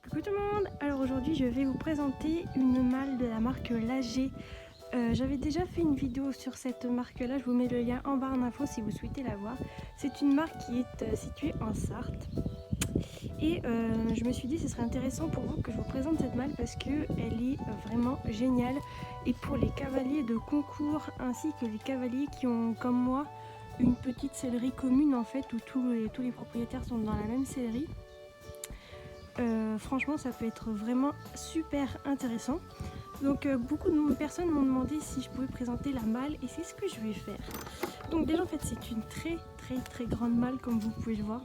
Coucou tout le monde. Alors aujourd'hui je vais vous présenter une malle de la marque Lager. J'avais déjà fait une vidéo sur cette marque là, je vous mets le lien en barre d'infos si vous souhaitez la voir. C'est une marque qui est située en Sarthe. Et je me suis dit que ce serait intéressant pour vous que je vous présente cette malle parce qu'elle est vraiment géniale. Et pour les cavaliers de concours ainsi que les cavaliers qui ont comme moi une petite sellerie commune en fait où tous les propriétaires sont dans la même sellerie. Franchement ça peut être vraiment super intéressant. Donc beaucoup de personnes m'ont demandé si je pouvais présenter la malle et c'est ce que je vais faire. Donc déjà en fait c'est une très grande malle comme vous pouvez le voir.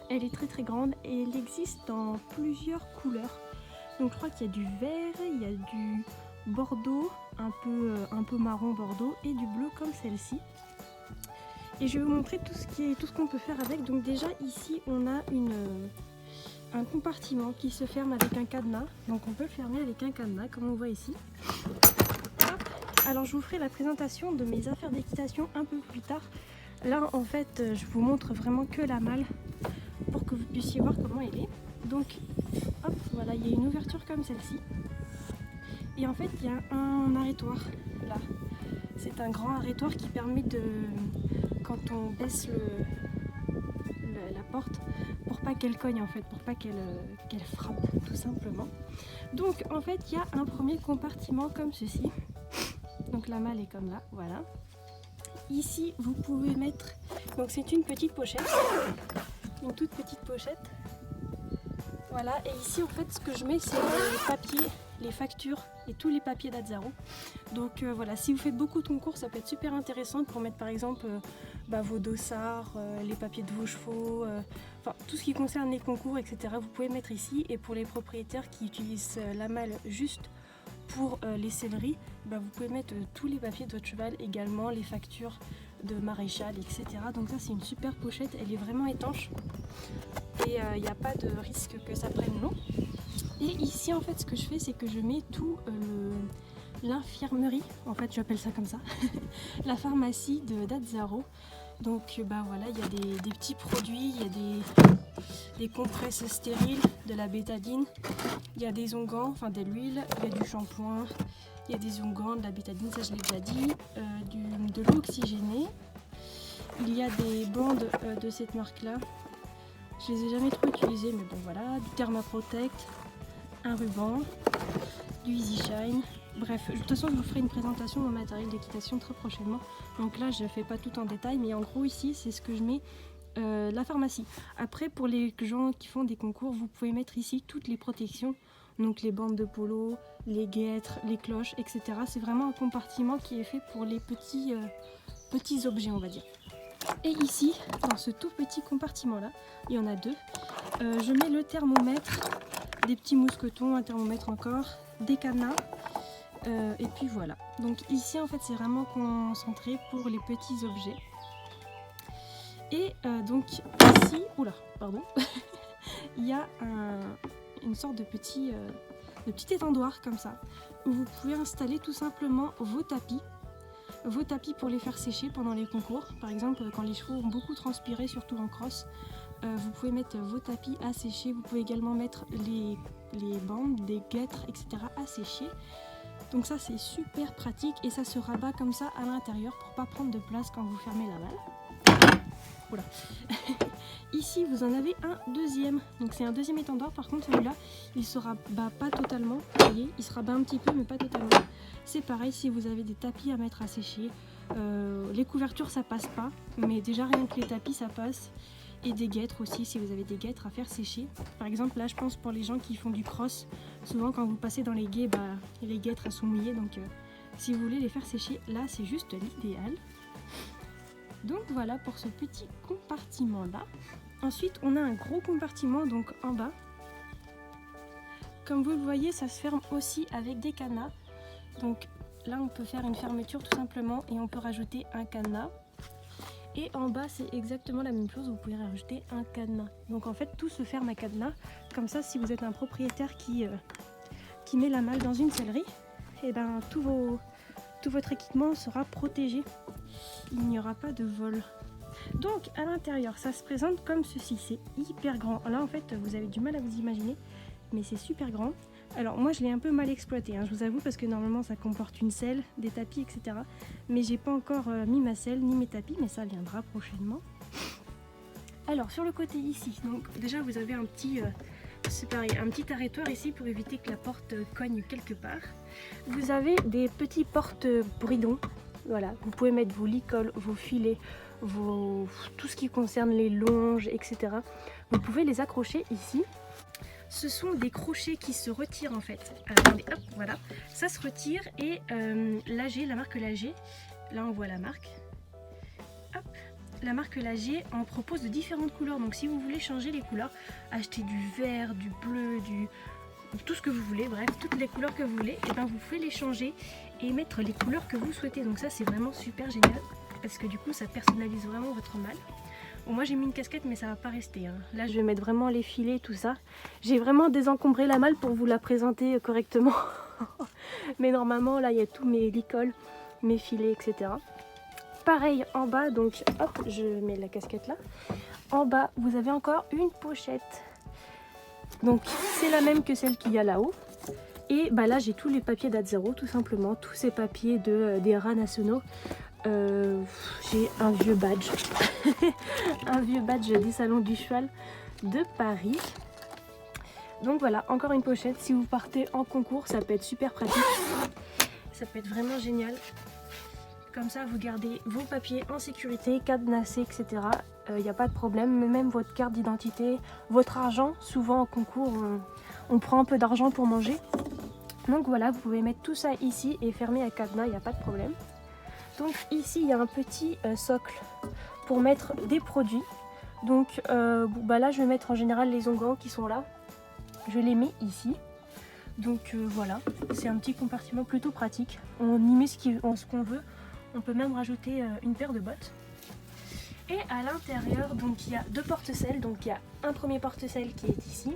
Elle est très grande et elle existe dans plusieurs couleurs. Donc je crois qu'il y a du vert, il y a du bordeaux, un peu marron bordeaux et du bleu comme celle-ci. Et je vais vous montrer tout ce qu'on peut faire avec. Donc déjà ici on a un compartiment qui se ferme avec un cadenas, donc on peut le fermer avec un cadenas comme on voit ici. Hop. Alors je vous ferai la présentation de mes affaires d'équitation un peu plus tard. Là en fait je vous montre vraiment que la malle pour que vous puissiez voir comment elle est. Donc hop, voilà, il y a une ouverture comme celle-ci et en fait il y a un arrêtoir là. C'est un grand arrêtoir qui permet de, quand on baisse la porte, pour pas qu'elle cogne en fait, pour pas qu'elle frappe tout simplement. Donc en fait il y a un premier compartiment comme ceci. Donc la malle est comme là, voilà. Ici vous pouvez mettre, donc c'est une petite pochette, une toute petite pochette. Voilà, et ici en fait ce que je mets c'est les papiers, les factures et tous les papiers d'Azzaro. Donc voilà, si vous faites beaucoup de concours ça peut être super intéressant pour mettre par exemple vos dossards, les papiers de vos chevaux, enfin tout ce qui concerne les concours etc. Vous pouvez mettre ici. Et pour les propriétaires qui utilisent la malle juste pour les selleries, vous pouvez mettre tous les papiers de votre cheval, également les factures de maréchal etc. Donc ça c'est une super pochette, elle est vraiment étanche et il n'y a pas de risque que ça prenne l'eau. Et ici en fait ce que je fais c'est que je mets tout l'infirmerie, en fait j'appelle ça comme ça, la pharmacie d'Azzaro. Donc voilà, il y a des petits produits, il y a des compresses stériles, de la bétadine, il y a des onguents, enfin de l'huile, il y a du shampoing, il y a des onguents, de la bétadine, ça je l'ai déjà dit, de l'eau oxygénée. Il y a des bandes de cette marque là, je les ai jamais trop utilisées mais bon voilà, du Thermaprotect, un ruban, du Easy Shine. Bref, de toute façon je vous ferai une présentation de mon matériel d'équitation très prochainement. Donc là je ne fais pas tout en détail mais en gros ici c'est ce que je mets, la pharmacie. Après pour les gens qui font des concours vous pouvez mettre ici toutes les protections. Donc les bandes de polo, les guêtres, les cloches etc. C'est vraiment un compartiment qui est fait pour les petits objets on va dire. Et ici dans ce tout petit compartiment là, il y en a deux, je mets le thermomètre, des petits mousquetons, un thermomètre encore, des cadenas. Et puis voilà, donc ici en fait c'est vraiment concentré pour les petits objets. Et donc ici, oula, pardon, il y a une sorte de petit étendoir comme ça, où vous pouvez installer tout simplement vos tapis pour les faire sécher pendant les concours. Par exemple quand les chevaux ont beaucoup transpiré, surtout en cross, vous pouvez mettre vos tapis à sécher. Vous pouvez également mettre les bandes, des guêtres, etc. à sécher. Donc ça c'est super pratique et ça se rabat comme ça à l'intérieur pour pas prendre de place quand vous fermez la malle. Voilà. Ici vous en avez un deuxième, donc c'est un deuxième étendoir. Par contre celui-là il se rabat pas totalement, vous voyez, il se rabat un petit peu mais pas totalement. C'est pareil si vous avez des tapis à mettre à sécher, les couvertures ça passe pas, mais déjà rien que les tapis ça passe. Et des guêtres aussi, si vous avez des guêtres à faire sécher. Par exemple là je pense pour les gens qui font du cross, souvent quand vous passez dans les guets, les guêtres elles sont mouillées, donc si vous voulez les faire sécher, là c'est juste l'idéal. Donc voilà pour ce petit compartiment là. Ensuite on a un gros compartiment donc en bas. Comme vous le voyez ça se ferme aussi avec des cadenas. Donc là on peut faire une fermeture tout simplement et on peut rajouter un cadenas. Et en bas c'est exactement la même chose, vous pouvez rajouter un cadenas. Donc en fait tout se ferme à cadenas. Comme ça si vous êtes un propriétaire qui met la malle dans une sellerie, et tout votre équipement sera protégé. Il n'y aura pas de vol. Donc à l'intérieur ça se présente comme ceci, c'est hyper grand. Là en fait vous avez du mal à vous imaginer mais c'est super grand. Alors moi je l'ai un peu mal exploité, hein, je vous avoue, parce que normalement ça comporte une selle, des tapis, etc. Mais j'ai pas encore mis ma selle ni mes tapis, mais ça viendra prochainement. Alors sur le côté ici, donc déjà vous avez un petit, c'est pareil, un petit arrêtoir ici pour éviter que la porte cogne quelque part. Vous avez des petits porte-bridons, voilà, vous pouvez mettre vos licoles, vos filets, tout ce qui concerne les longes, etc. Vous pouvez les accrocher ici. Ce sont des crochets qui se retirent en fait. Attendez, hop, voilà. Ça se retire et l'AG, la marque l'AG, là on voit la marque. Hop, la marque l'AG en propose de différentes couleurs. Donc si vous voulez changer les couleurs, acheter du vert, du bleu, tout ce que vous voulez, bref, toutes les couleurs que vous voulez, et ben vous pouvez les changer et mettre les couleurs que vous souhaitez. Donc ça c'est vraiment super génial parce que du coup ça personnalise vraiment votre malle. Bon, moi j'ai mis une casquette mais ça va pas rester, hein. Là je vais mettre vraiment les filets, tout ça. J'ai vraiment désencombré la malle pour vous la présenter correctement. Mais normalement là il y a tous mes licoles, mes filets, etc. Pareil en bas, donc hop, je mets la casquette là. En bas vous avez encore une pochette. Donc c'est la même que celle qu'il y a là-haut. Et bah là j'ai tous les papiers d'Atzero tout simplement, tous ces papiers des rats nationaux. J'ai un vieux badge, un vieux badge des salons du cheval de Paris. Donc voilà, encore une pochette. Si vous partez en concours, ça peut être super pratique, ça peut être vraiment génial. Comme ça, vous gardez vos papiers en sécurité, cadenassés, etc. Il n'y a pas de problème, mais même votre carte d'identité, votre argent. Souvent en concours, on prend un peu d'argent pour manger. Donc voilà, vous pouvez mettre tout ça ici et fermer à cadenas, il n'y a pas de problème. Donc ici il y a un petit socle pour mettre des produits. Donc bah là je vais mettre en général les onguents qui sont là. Je les mets ici. Donc voilà, c'est un petit compartiment plutôt pratique. On y met ce qu'on veut. On peut même rajouter une paire de bottes. Et à l'intérieur, donc il y a deux porte-selles. Donc il y a un premier porte-selle qui est ici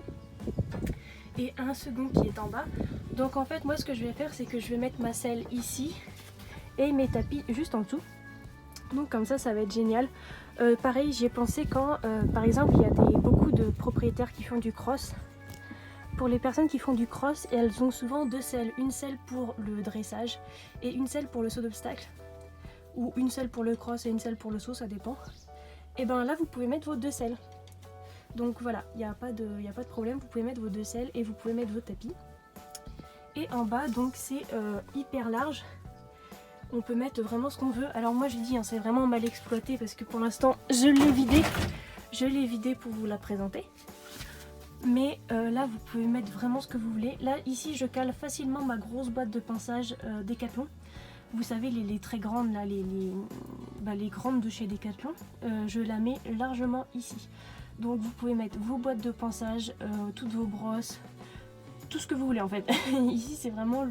et un second qui est en bas. Donc en fait moi ce que je vais faire c'est que je vais mettre ma selle ici et mes tapis juste en dessous. Donc comme ça va être génial. Pareil j'y ai pensé quand par exemple il y a beaucoup de propriétaires qui font du cross. Pour les personnes qui font du cross, elles ont souvent deux selles, une selle pour le dressage et une selle pour le saut d'obstacle, ou une selle pour le cross et une selle pour le saut, ça dépend. Et ben là vous pouvez mettre vos deux selles. Donc voilà, il n'y a pas de problème, vous pouvez mettre vos deux selles et vous pouvez mettre vos tapis. Et en bas donc c'est hyper large. On peut mettre vraiment ce qu'on veut. Alors moi j'ai dit, hein, c'est vraiment mal exploité parce que pour l'instant je l'ai vidé. Je l'ai vidé pour vous la présenter. Mais là vous pouvez mettre vraiment ce que vous voulez. Là ici je cale facilement ma grosse boîte de pinçage Decathlon. Vous savez les très grandes là, les grandes de chez Decathlon. Je la mets largement ici. Donc vous pouvez mettre vos boîtes de pinçage, toutes vos brosses, tout ce que vous voulez en fait. Ici c'est vraiment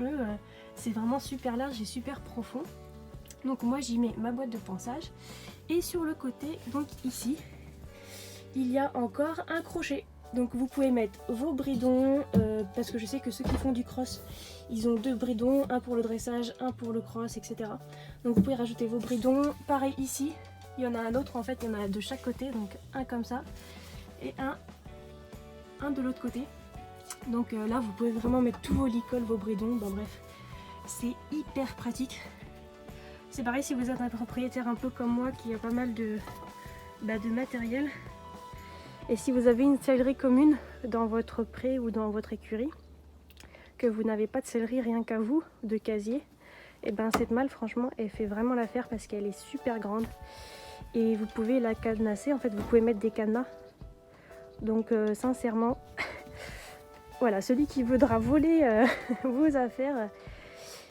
c'est vraiment super large et super profond. Donc moi j'y mets ma boîte de pinçage. Et sur le côté, donc ici, il y a encore un crochet. Donc vous pouvez mettre vos bridons, parce que je sais que ceux qui font du cross, ils ont deux bridons, un pour le dressage, un pour le cross, etc. Donc vous pouvez rajouter vos bridons. Pareil ici, il y en a un autre en fait, il y en a de chaque côté, donc un comme ça et un de l'autre côté. Donc là vous pouvez vraiment mettre tous vos licoles, vos bridons, bon bref, c'est hyper pratique. C'est pareil si vous êtes un propriétaire un peu comme moi qui a pas mal de matériel. Et si vous avez une sellerie commune dans votre pré ou dans votre écurie, que vous n'avez pas de sellerie rien qu'à vous, de casier, et ben cette malle franchement elle fait vraiment l'affaire parce qu'elle est super grande. Et vous pouvez la cadenasser, en fait vous pouvez mettre des cadenas. Donc sincèrement, voilà, celui qui voudra voler vos affaires,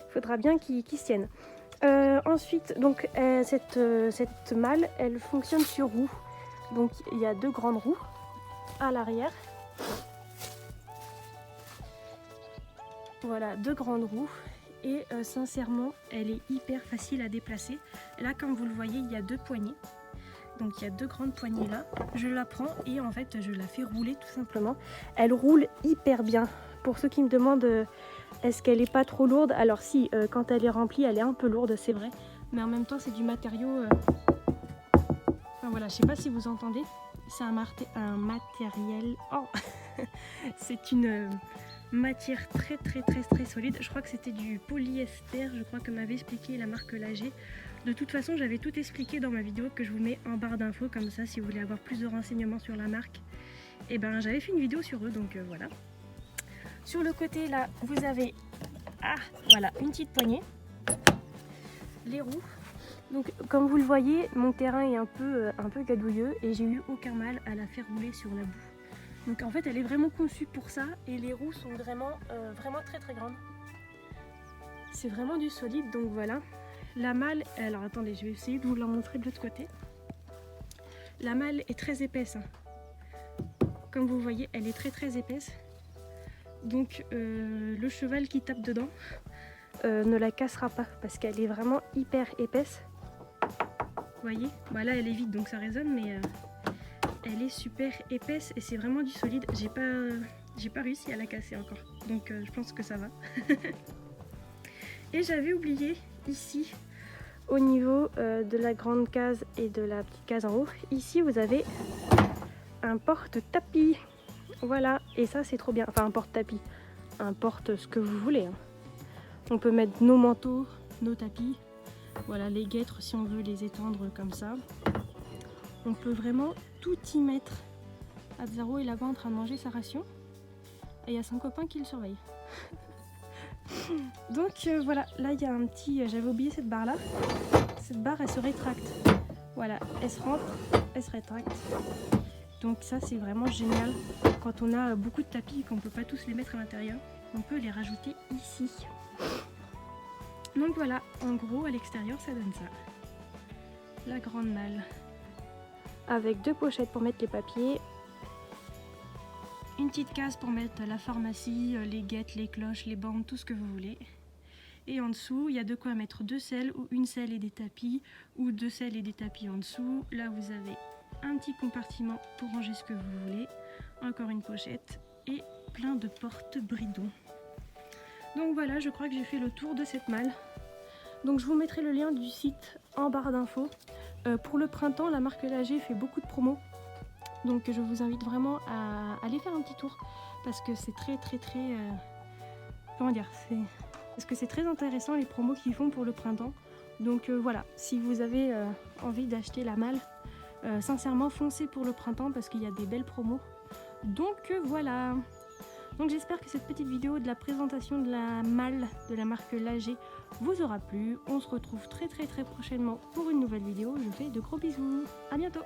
il faudra bien qu'il se tienne. Ensuite, donc cette malle, elle fonctionne sur roue. Donc il y a deux grandes roues à l'arrière. Voilà, deux grandes roues. Et sincèrement, elle est hyper facile à déplacer. Là, comme vous le voyez, il y a deux poignées. Donc il y a deux grandes poignées là. Je la prends et en fait, je la fais rouler tout simplement. Elle roule hyper bien. Pour ceux qui me demandent est-ce qu'elle est pas trop lourde, alors si, quand elle est remplie, elle est un peu lourde, c'est vrai. Mais en même temps, c'est du matériau... Enfin, voilà, je sais pas si vous entendez. C'est un matériel... Oh C'est une matière très solide. Je crois que c'était du polyester, je crois que m'avait expliqué la marque Lager. De toute façon, j'avais tout expliqué dans ma vidéo que je vous mets en barre d'infos, comme ça si vous voulez avoir plus de renseignements sur la marque. Et ben j'avais fait une vidéo sur eux, donc voilà. Sur le côté là, vous avez voilà, une petite poignée. Les roues. Donc comme vous le voyez, mon terrain est un peu gadouilleux et j'ai eu aucun mal à la faire rouler sur la boue. Donc en fait elle est vraiment conçue pour ça et les roues sont vraiment très grandes. C'est vraiment du solide, donc voilà. La malle, alors attendez, je vais essayer de vous la montrer de l'autre côté. La malle est très épaisse. Comme vous voyez, elle est très épaisse. Donc le cheval qui tape dedans ne la cassera pas parce qu'elle est vraiment hyper épaisse. Vous voyez, bah là elle est vide donc ça résonne, mais elle est super épaisse et c'est vraiment du solide. J'ai pas réussi à la casser encore, donc je pense que ça va. Et j'avais oublié ici, au niveau de la grande case et de la petite case en haut, ici vous avez un porte-tapis. Voilà, et ça c'est trop bien. Enfin un porte-tapis, un porte ce que vous voulez. On peut mettre nos manteaux, nos tapis. Voilà, les guêtres si on veut les étendre comme ça. On peut vraiment tout y mettre. Azzaro est là-bas en train de manger sa ration. Et il y a son copain qui le surveille. Donc voilà, là il y a un petit... J'avais oublié cette barre là. Cette barre elle se rétracte. Voilà, elle se rentre, elle se rétracte. Donc ça c'est vraiment génial. Quand on a beaucoup de tapis et qu'on ne peut pas tous les mettre à l'intérieur, on peut les rajouter ici. Donc voilà, en gros à l'extérieur ça donne ça. La grande malle. Avec deux pochettes pour mettre les papiers. Une petite case pour mettre la pharmacie, les guettes, les cloches, les bandes, tout ce que vous voulez. Et en dessous, il y a de quoi mettre deux selles ou une selle et des tapis, ou deux selles et des tapis en dessous. Là vous avez un petit compartiment pour ranger ce que vous voulez. Encore une pochette et plein de porte-bridons. Donc voilà, je crois que j'ai fait le tour de cette malle. Donc je vous mettrai le lien du site en barre d'infos. Pour le printemps, la marque Lager fait beaucoup de promos. Donc je vous invite vraiment à aller faire un petit tour. Parce que c'est très... comment dire, parce que c'est très intéressant les promos qu'ils font pour le printemps. Donc voilà, si vous avez envie d'acheter la malle, sincèrement foncez pour le printemps parce qu'il y a des belles promos. Donc voilà. Donc j'espère que cette petite vidéo de la présentation de la malle de la marque Lager vous aura plu. On se retrouve très prochainement pour une nouvelle vidéo. Je vous fais de gros bisous. À bientôt.